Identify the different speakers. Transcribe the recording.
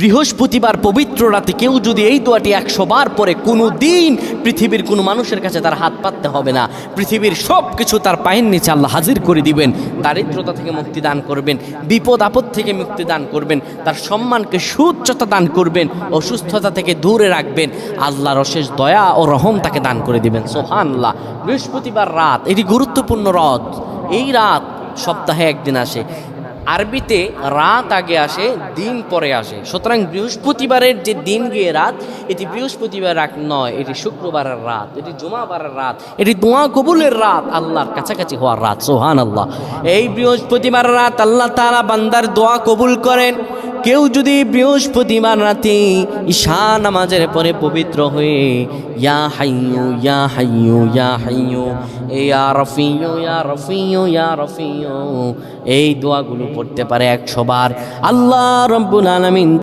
Speaker 1: বৃহস্পতিবার পবিত্র রাতে কেউ যদি এই দোয়াটি 100 বার পরে কোনো দিন পৃথিবীর কোনো মানুষের কাছে তার হাত পাততে হবে না। পৃথিবীর সব কিছু তার পায়ের নিচে আল্লাহ হাজির করে দিবেন। দারিদ্রতা থেকে মুক্তি দান করবেন, বিপদ আপদ থেকে মুক্তি দান করবেন, তার সম্মানকে সুউচ্চতা দান করবেন, অসুস্থতা থেকে দূরে রাখবেন। আল্লাহর অশেষ দয়া ও রহম তাকে দান করে দিবেন। সুবহানাল্লাহ। বৃহস্পতিবার রাত এটি গুরুত্বপূর্ণ রাত। এই রাত সপ্তাহে একদিন আসে। আরবিতে রাত আগে আসে, দিন পরে আসে। সুতরাং বৃহস্পতিবারের যে দিন গিয়ে রাত, এটি বৃহস্পতিবার রাত নয়, এটি শুক্রবারের রাত, এটি জুমাবারের রাত, এটি দোয়া কবুলের রাত, আল্লাহর কাছাকাছি হওয়ার রাত। সুবহানাল্লাহ। এই বৃহস্পতিবার রাত আল্লাহ তাআলা বান্দার দোয়া কবুল করেন। কেউ যদি বৃহস্পতিবার রাতে ঈশা নামাজের পরে পবিত্র হয়ে ইয়া হাইয়ু ইয়া হাইয়ু ইয়া হাইয়ু ইয়া রফিয়ু ইয়া রফিয়ু ইয়া রফিয়ু এই দোয়াগুলো পড়তে পারে 100 বার, আল্লাহ রাব্বুল আলামিন